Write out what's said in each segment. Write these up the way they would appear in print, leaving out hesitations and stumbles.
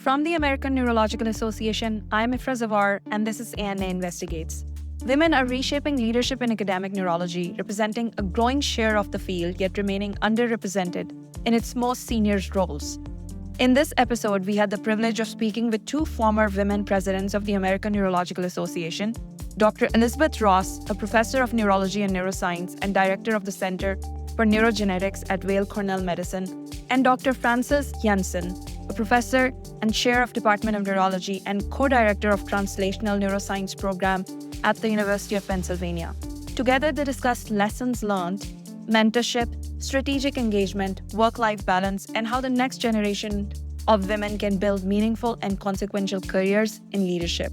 From the American Neurological Association, I'm Ifra Zavar, and this is ANA Investigates. Women are reshaping leadership in academic neurology, representing a growing share of the field, yet remaining underrepresented in its most senior roles. In this episode, we had the privilege of speaking with two former women presidents of the American Neurological Association, Dr. Elizabeth Ross, a professor of neurology and neuroscience and director of the Center for Neurogenetics at Weill Cornell Medicine, and Dr. Frances Jensen, a professor and chair of Department of Neurology and co-director of Translational Neuroscience Program at the University of Pennsylvania. Together, they discussed lessons learned, mentorship, strategic engagement, work-life balance, and how the next generation of women can build meaningful and consequential careers in leadership.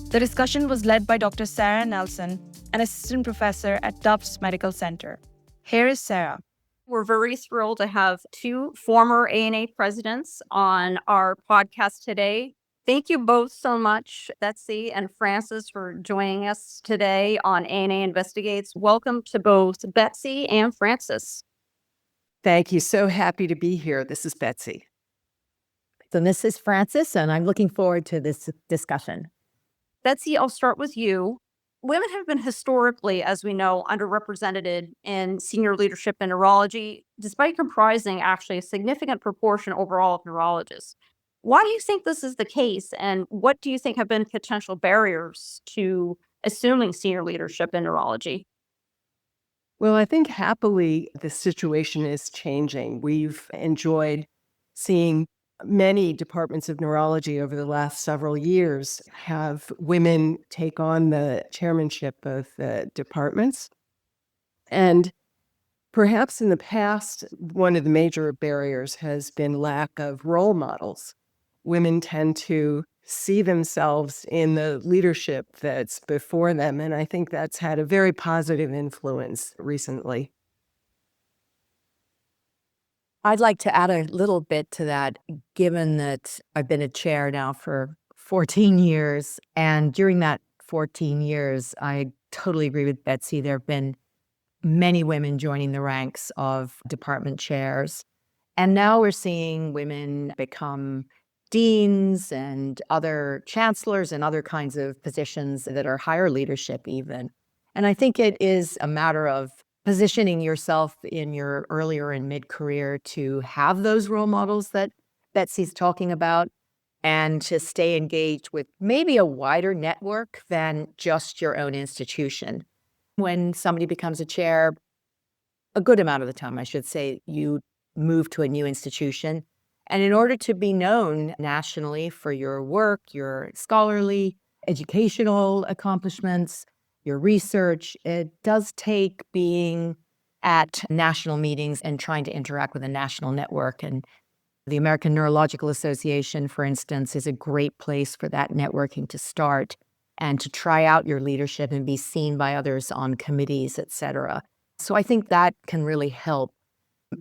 The discussion was led by Dr. Sarah Nelson, an assistant professor at Tufts Medical Center. Here is Sarah. We're very thrilled to have two former ANA presidents on our podcast today. Thank you both so much, Betsy and Frances, for joining us today on ANA Investigates. Welcome to both Betsy and Frances. Thank you. So happy to be here. This is Betsy. So this is Frances, and I'm looking forward to this discussion. Betsy, I'll start with you. Women have been historically, as we know, underrepresented in senior leadership in neurology, despite comprising actually a significant proportion overall of neurologists. Why do you think this is the case, and what do you think have been potential barriers to assuming senior leadership in neurology? Well, I think happily the situation is changing. We've enjoyed seeing many departments of neurology over the last several years have women take on the chairmanship of the departments. And perhaps in the past, one of the major barriers has been lack of role models. Women tend to see themselves in the leadership that's before them, and I think that's had a very positive influence recently. I'd like to add a little bit to that, given that I've been a chair now for 14 years. And during that 14 years, I totally agree with Betsy. There have been many women joining the ranks of department chairs. And now we're seeing women become deans and other chancellors and other kinds of positions that are higher leadership even. And I think it is a matter of positioning yourself in your earlier and mid-career to have those role models that Betsy's talking about and to stay engaged with maybe a wider network than just your own institution. When somebody becomes a chair, a good amount of the time, I should say, you move to a new institution. And in order to be known nationally for your work, your scholarly, educational accomplishments, your research, it does take being at national meetings and trying to interact with a national network. And the American Neurological Association, for instance, is a great place for that networking to start and to try out your leadership and be seen by others on committees, et cetera. So I think that can really help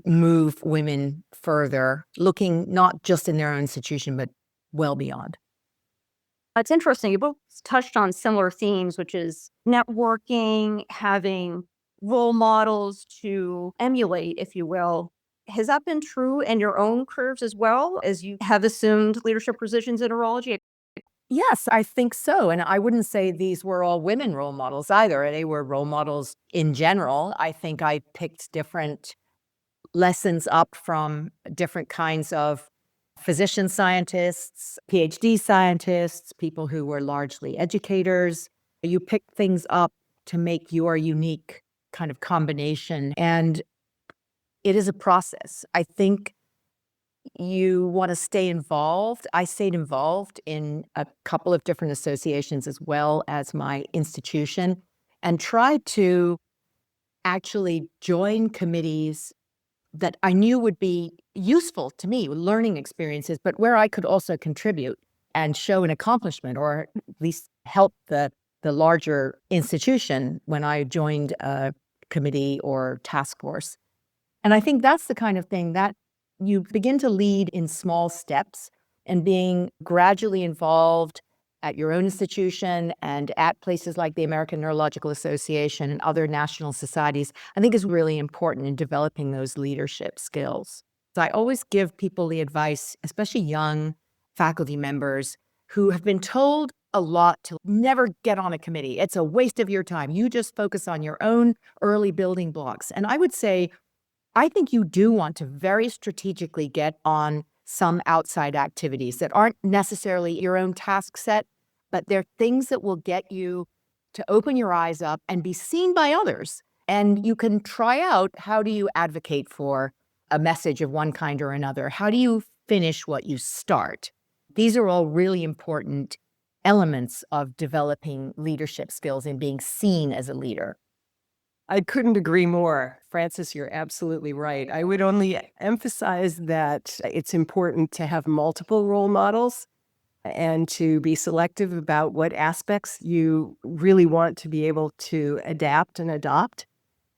move women further, looking not just in their own institution, but well beyond. It's interesting. You both touched on similar themes, which is networking, having role models to emulate, if you will. Has that been true in your own careers as well, as you have assumed leadership positions in neurology? Yes, I think so. And I wouldn't say these were all women role models either. They were role models in general. I think I picked different lessons up from different kinds of physician scientists, PhD scientists, people who were largely educators. You pick things up to make your unique kind of combination. And it is a process. I think you want to stay involved. I stayed involved in a couple of different associations as well as my institution and tried to actually join committees that I knew would be useful to me, learning experiences, but where I could also contribute and show an accomplishment or at least help the larger institution when I joined a committee or task force. And I think that's the kind of thing that you begin to lead in small steps and being gradually involved at your own institution and at places like the American Neurological Association and other national societies, I think is really important in developing those leadership skills. So I always give people the advice, especially young faculty members who have been told a lot to never get on a committee. It's a waste of your time. You just focus on your own early building blocks. And I would say, I think you do want to very strategically get on some outside activities that aren't necessarily your own task set, but they're things that will get you to open your eyes up and be seen by others. And you can try out, how do you advocate for a message of one kind or another? How do you finish what you start? These are all really important elements of developing leadership skills and being seen as a leader. I couldn't agree more. Frances, you're absolutely right. I would only emphasize that it's important to have multiple role models and to be selective about what aspects you really want to be able to adapt and adopt,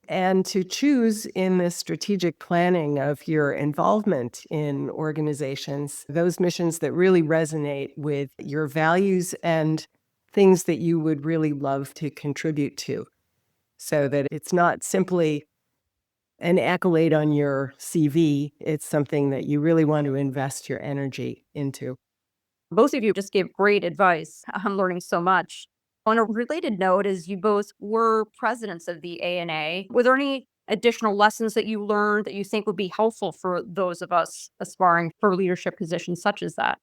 and to choose in the strategic planning of your involvement in organizations those missions that really resonate with your values and things that you would really love to contribute to, so that it's not simply an accolade on your CV. It's something that you really want to invest your energy into. Both of you just gave great advice. I'm learning so much. On a related note, as you both were presidents of the ANA, were there any additional lessons that you learned that you think would be helpful for those of us aspiring for leadership positions such as that?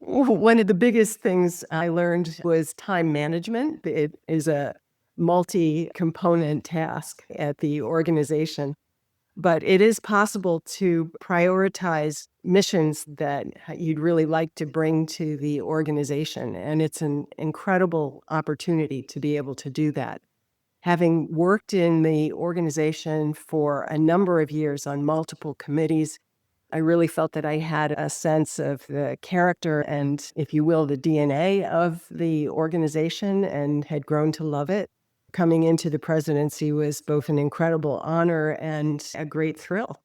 One of the biggest things I learned was time management. It is a multi-component task at the organization, but it is possible to prioritize missions that you'd really like to bring to the organization. And it's an incredible opportunity to be able to do that. Having worked in the organization for a number of years on multiple committees, I really felt that I had a sense of the character and, if you will, the DNA of the organization, and had grown to love it. Coming into the presidency was both an incredible honor and a great thrill.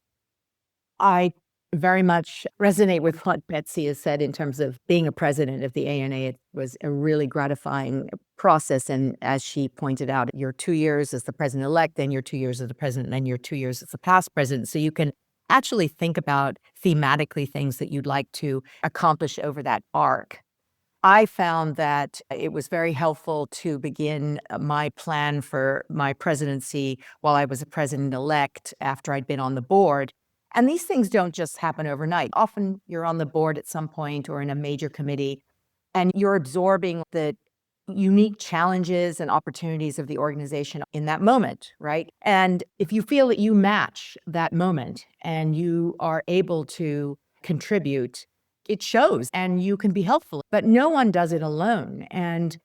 I very much resonate with what Betsy has said in terms of being a president of the ANA. It was a really gratifying process. And as she pointed out, your 2 years as the president-elect, then your 2 years as the president, and your 2 years as the past president. So you can actually think about thematically things that you'd like to accomplish over that arc. I found that it was very helpful to begin my plan for my presidency while I was a president-elect after I'd been on the board. And these things don't just happen overnight. Often you're on the board at some point or in a major committee, and you're absorbing the unique challenges and opportunities of the organization in that moment, right? And if you feel that you match that moment and you are able to contribute, it shows and you can be helpful, but no one does it alone. And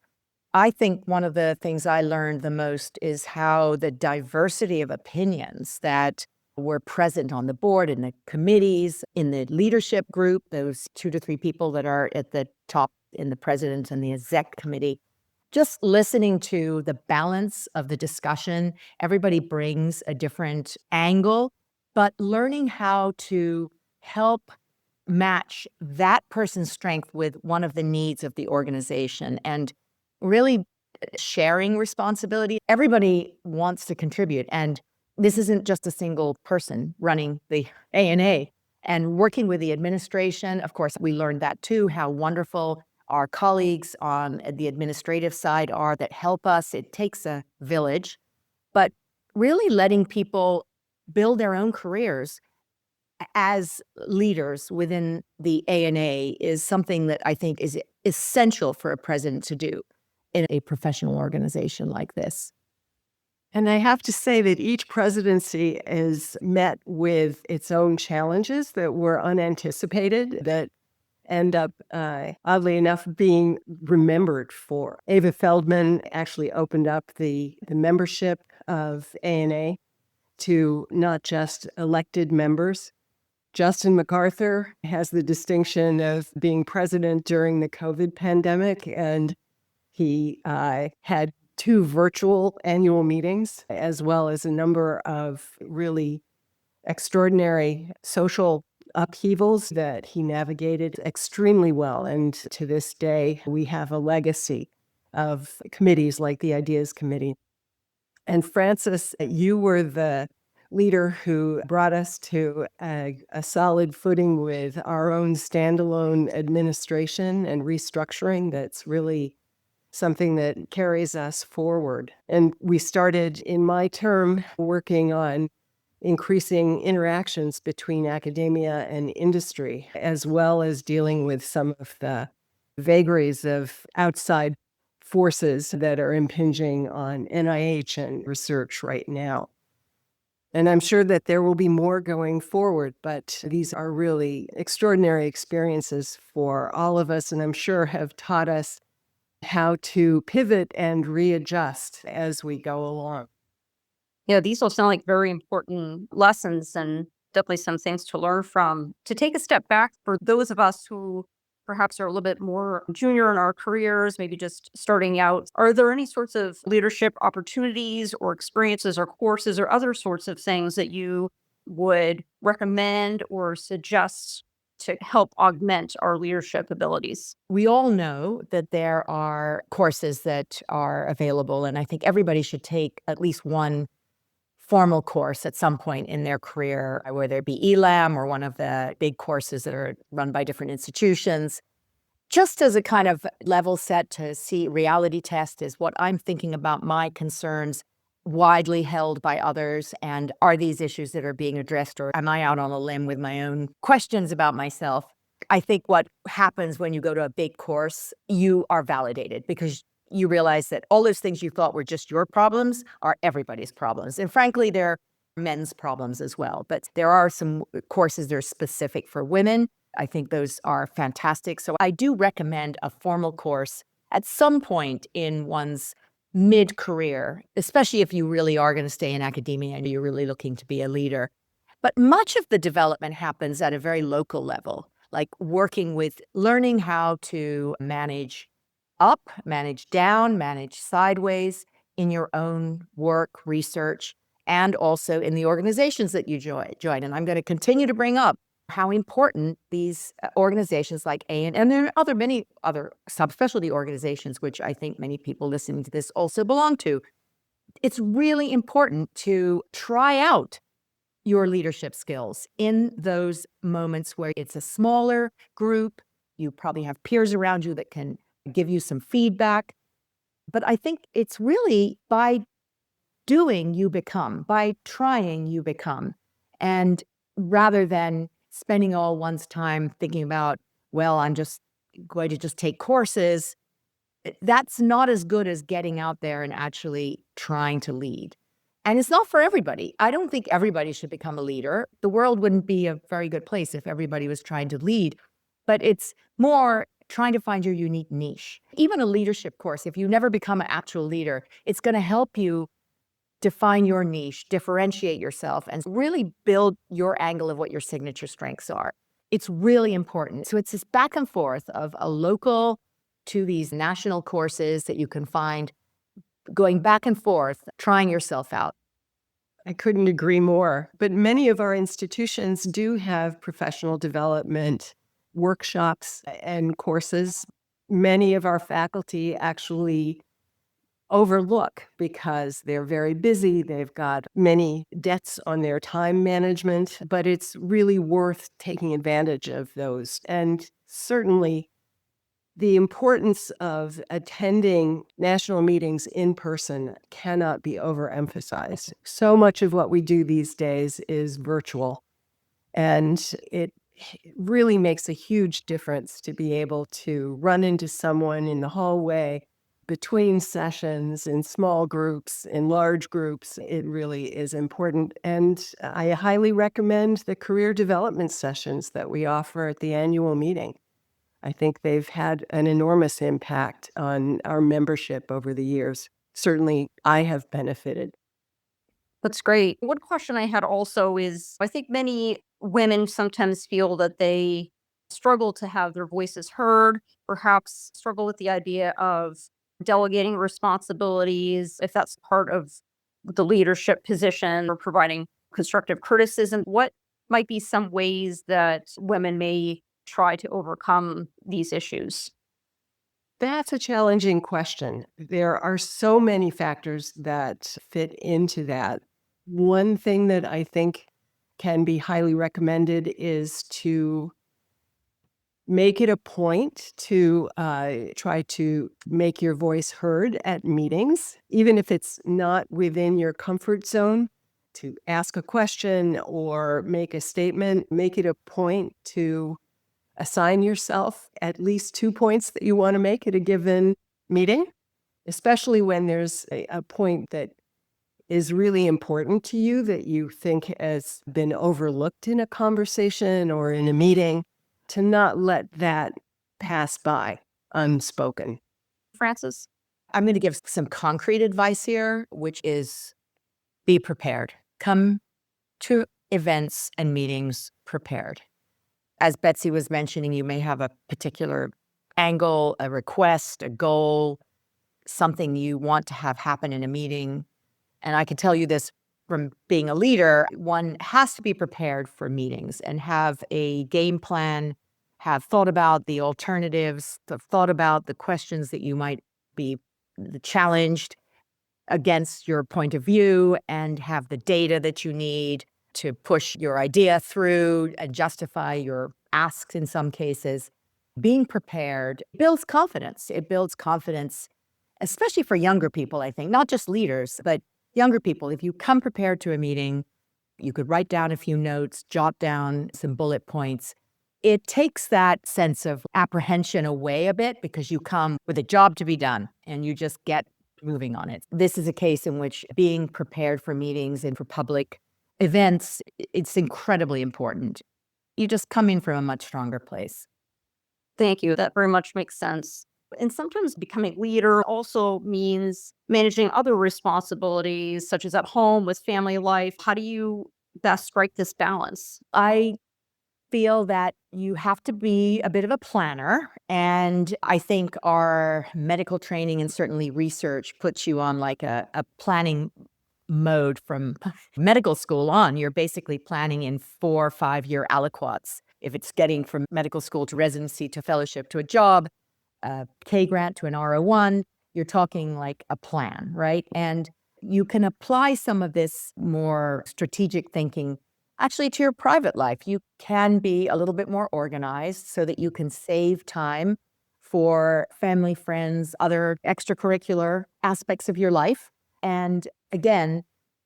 I think one of the things I learned the most is how the diversity of opinions that were present on the board, in the committees, in the leadership group, those 2 to 3 people that are at the top in the president and the exec committee, just listening to the balance of the discussion. Everybody brings a different angle, but learning how to help match that person's strength with one of the needs of the organization, and really sharing responsibility. Everybody wants to contribute, and this isn't just a single person running the ANA. And working with the administration, of course, we learned that too, how wonderful our colleagues on the administrative side are that help us. It takes a village, but really letting people build their own careers as leaders within the ANA is something that I think is essential for a president to do in a professional organization like this. And I have to say that each presidency is met with its own challenges that were unanticipated, that end up, oddly enough, being remembered for. Ava Feldman actually opened up the membership of ANA to not just elected members. Justin MacArthur has the distinction of being president during the COVID pandemic, and he had 2 virtual annual meetings, as well as a number of really extraordinary social upheavals that he navigated extremely well. And to this day, we have a legacy of committees like the Ideas Committee. And Frances, you were the leader who brought us to a solid footing with our own standalone administration and restructuring that's really something that carries us forward. And we started in my term working on increasing interactions between academia and industry, as well as dealing with some of the vagaries of outside forces that are impinging on NIH and research right now. And I'm sure that there will be more going forward, but these are really extraordinary experiences for all of us, and I'm sure have taught us how to pivot and readjust as we go along. Yeah, these all sound like very important lessons and definitely some things to learn from. To take a step back for those of us who perhaps are a little bit more junior in our careers, maybe just starting out, are there any sorts of leadership opportunities or experiences or courses or other sorts of things that you would recommend or suggest to help augment our leadership abilities? We all know that there are courses that are available, and I think everybody should take at least one formal course at some point in their career, whether it be ELAM or one of the big courses that are run by different institutions. Just as a kind of level set to see reality test is what I'm thinking about my concerns widely held by others, and are these issues that are being addressed, or am I out on a limb with my own questions about myself? I think what happens when you go to a big course, you are validated because you realize that all those things you thought were just your problems are everybody's problems. And frankly, they're men's problems as well. But there are some courses that are specific for women. I think those are fantastic. So I do recommend a formal course at some point in one's mid-career, especially if you really are going to stay in academia and you're really looking to be a leader. But much of the development happens at a very local level, like working with learning how to manage up, manage down, manage sideways in your own work, research, and also in the organizations that you join. And I'm going to continue to bring up how important these organizations like and there are many other subspecialty organizations, which I think many people listening to this also belong to. It's really important to try out your leadership skills in those moments where it's a smaller group. You probably have peers around you that can give you some feedback. But I think it's really by doing you become, by trying you become. And rather than spending all one's time thinking about, well, I'm just going to just take courses, that's not as good as getting out there and actually trying to lead. And it's not for everybody. I don't think everybody should become a leader. The world wouldn't be a very good place if everybody was trying to lead. But it's more trying to find your unique niche. Even a leadership course, if you never become an actual leader, it's going to help you define your niche, differentiate yourself, and really build your angle of what your signature strengths are. It's really important. So it's this back and forth of a local to these national courses that you can find, going back and forth, trying yourself out. I couldn't agree more. But many of our institutions do have professional development workshops and courses. Many of our faculty actually overlook because they're very busy. They've got many debts on their time management, but it's really worth taking advantage of those. And certainly the importance of attending national meetings in person cannot be overemphasized. So much of what we do these days is virtual, and it really makes a huge difference to be able to run into someone in the hallway between sessions, in small groups, in large groups. It really is important. And I highly recommend the career development sessions that we offer at the annual meeting. I think they've had an enormous impact on our membership over the years. Certainly, I have benefited. That's great. One question I had also is, I think many women sometimes feel that they struggle to have their voices heard, perhaps struggle with the idea of delegating responsibilities, if that's part of the leadership position or providing constructive criticism. What might be some ways that women may try to overcome these issues? That's a challenging question. There are so many factors that fit into that. One thing that I think can be highly recommended is to make it a point to try to make your voice heard at meetings, even if it's not within your comfort zone, to ask a question or make a statement. Make it a point to assign yourself at least 2 points that you want to make at a given meeting, especially when there's a point that is really important to you that you think has been overlooked in a conversation or in a meeting, to not let that pass by unspoken. Francis? I'm going to give some concrete advice here, which is be prepared. Come to events and meetings prepared. As Betsy was mentioning, you may have a particular angle, a request, a goal, something you want to have happen in a meeting. And I can tell you this from being a leader, one has to be prepared for meetings and have a game plan, have thought about the alternatives, have thought about the questions that you might be challenged against your point of view, and have the data that you need to push your idea through and justify your asks in some cases. Being prepared builds confidence. It builds confidence, especially for younger people, I think, not just leaders, but younger people. If you come prepared to a meeting, you could write down a few notes, jot down some bullet points. It takes that sense of apprehension away a bit because you come with a job to be done and you just get moving on it. This is a case in which being prepared for meetings and for public events, it's incredibly important. You just come in from a much stronger place. Thank you. That very much makes sense. And sometimes becoming leader also means managing other responsibilities, such as at home with family life. How do you best strike this balance? I feel that you have to be a bit of a planner. And I think our medical training and certainly research puts you on like a planning mode from medical school on. You're basically planning in 4 or 5 year aliquots. If it's getting from medical school to residency to fellowship to a job, a K grant to an R01, you're talking like a plan, right? And you can apply some of this more strategic thinking actually to your private life. You can be a little bit more organized so that you can save time for family, friends, other extracurricular aspects of your life. And again,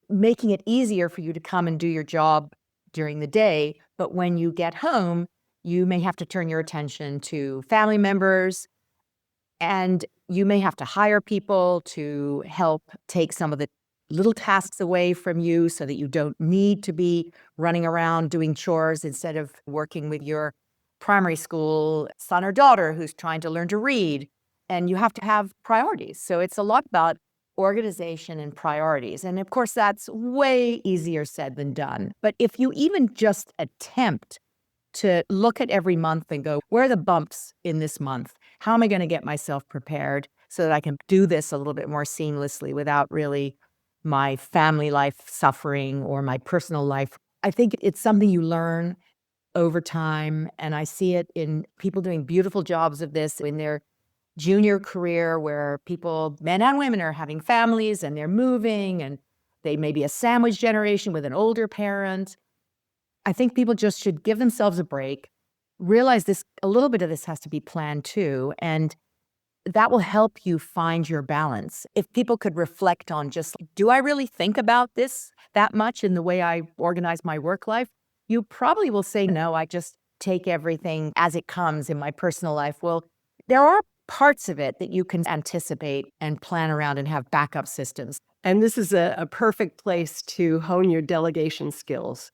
making it easier for you to come and do your job during the day. But when you get home, you may have to turn your attention to family members, and you may have to hire people to help take some of the little tasks away from you so that you don't need to be running around doing chores instead of working with your primary school son or daughter who's trying to learn to read. And you have to have priorities. So it's a lot about organization and priorities. And of course, that's way easier said than done. But if you even just attempt to look at every month and go, where are the bumps in this month? How am I going to get myself prepared so that I can do this a little bit more seamlessly without really my family life suffering or my personal life? I think it's something you learn over time. And I see it in people doing beautiful jobs of this in their junior career, where people, men and women, are having families and they're moving, and they may be a sandwich generation with an older parent. I think people just should give themselves a break, realize this, a little bit of this has to be planned too, and that will help you find your balance. If people could reflect on just, do I really think about this that much in the way I organize my work life? You probably will say, no, I just take everything as it comes in my personal life. Well, there are parts of it that you can anticipate and plan around and have backup systems. And this is a perfect place to hone your delegation skills.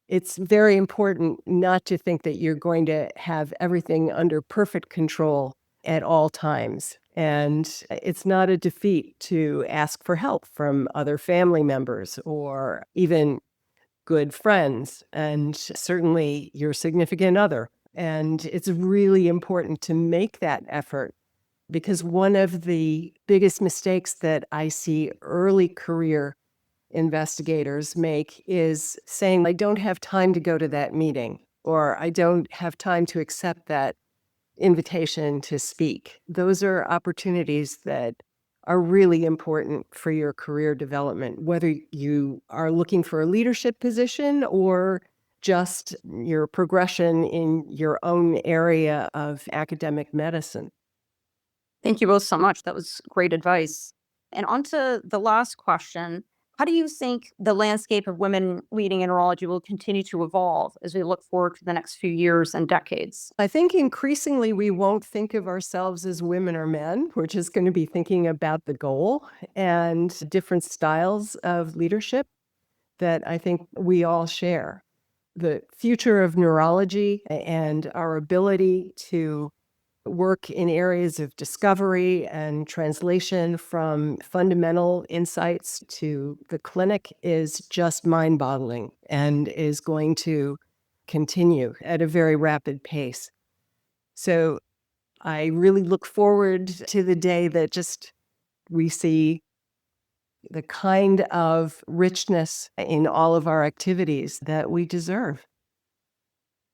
It's very important not to think that you're going to have everything under perfect control at all times. And it's not a defeat to ask for help from other family members or even good friends, and certainly your significant other. And it's really important to make that effort, because one of the biggest mistakes that I see early career investigators make is saying, I don't have time to go to that meeting, or I don't have time to accept that invitation to speak. Those are opportunities that are really important for your career development, whether you are looking for a leadership position or just your progression in your own area of academic medicine. Thank you both so much. That was great advice. And on to the last question. How do you think the landscape of women leading in neurology will continue to evolve as we look forward to the next few years and decades? I think increasingly we won't think of ourselves as women or men. We're just going to be thinking about the goal and different styles of leadership that I think we all share. The future of neurology and our ability to work in areas of discovery and translation from fundamental insights to the clinic is just mind-boggling and is going to continue at a very rapid pace. So I really look forward to the day that just we see the kind of richness in all of our activities that we deserve.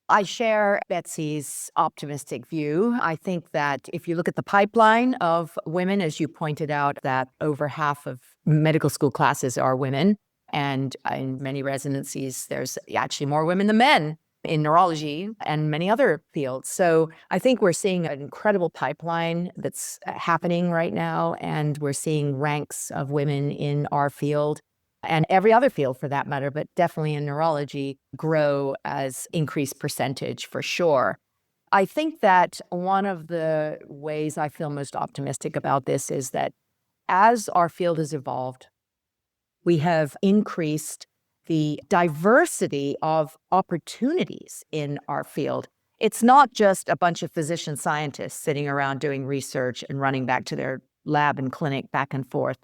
I share Betsy's optimistic view. I think that if you look at the pipeline of women, as you pointed out, that over half of medical school classes are women. And in many residencies, there's actually more women than men in neurology and many other fields. So I think we're seeing an incredible pipeline that's happening right now. And we're seeing ranks of women in our field and every other field for that matter, but definitely in neurology, grow as increased percentage for sure. I think that one of the ways I feel most optimistic about this is that as our field has evolved, we have increased the diversity of opportunities in our field. It's not just a bunch of physician scientists sitting around doing research and running back to their lab and clinic back and forth.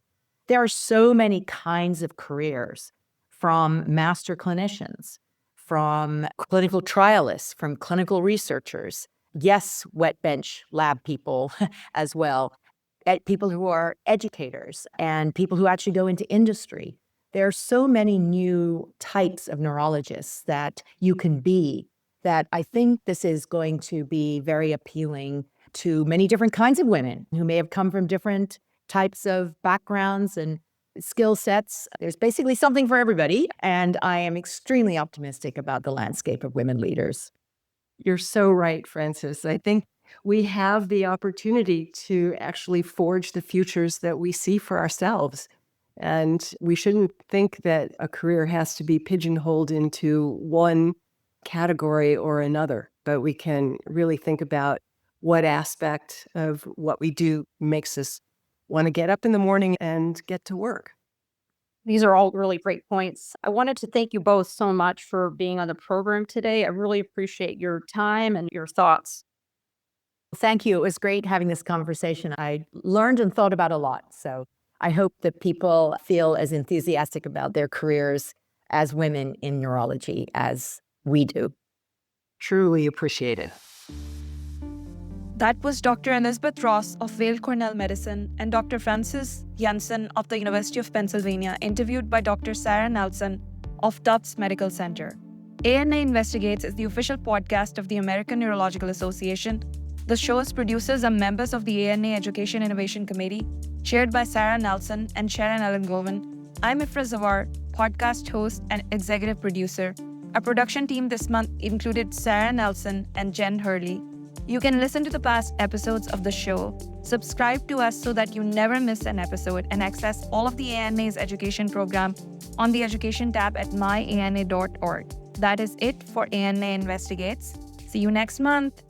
There are so many kinds of careers, from master clinicians, from clinical trialists, from clinical researchers, yes, wet bench lab people as well, people who are educators and people who actually go into industry. There are so many new types of neurologists that you can be that I think this is going to be very appealing to many different kinds of women who may have come from different types of backgrounds and skill sets. There's basically something for everybody, and I am extremely optimistic about the landscape of women leaders. You're so right, Frances. I think we have the opportunity to actually forge the futures that we see for ourselves. And we shouldn't think that a career has to be pigeonholed into one category or another, but we can really think about what aspect of what we do makes us want to get up in the morning and get to work. These are all really great points. I wanted to thank you both so much for being on the program today. I really appreciate your time and your thoughts. Thank you. It was great having this conversation. I learned and thought about a lot. So I hope that people feel as enthusiastic about their careers as women in neurology as we do. Truly appreciate it. That was Dr. Elizabeth Ross of Weill Cornell Medicine and Dr. Frances Jensen of the University of Pennsylvania, interviewed by Dr. Sarah Nelson of Tufts Medical Center. ANA Investigates is the official podcast of the American Neurological Association. The show's producers are members of the ANA Education Innovation Committee, chaired by Sarah Nelson and Sharon Ellen Govan. I'm Ifra Zawar, podcast host and executive producer. Our production team this month included Sarah Nelson and Jen Hurley. You can listen to the past episodes of the show, subscribe to us so that you never miss an episode, and access all of the ANA's education program on the Education tab at myana.org. That is it for ANA Investigates. See you next month.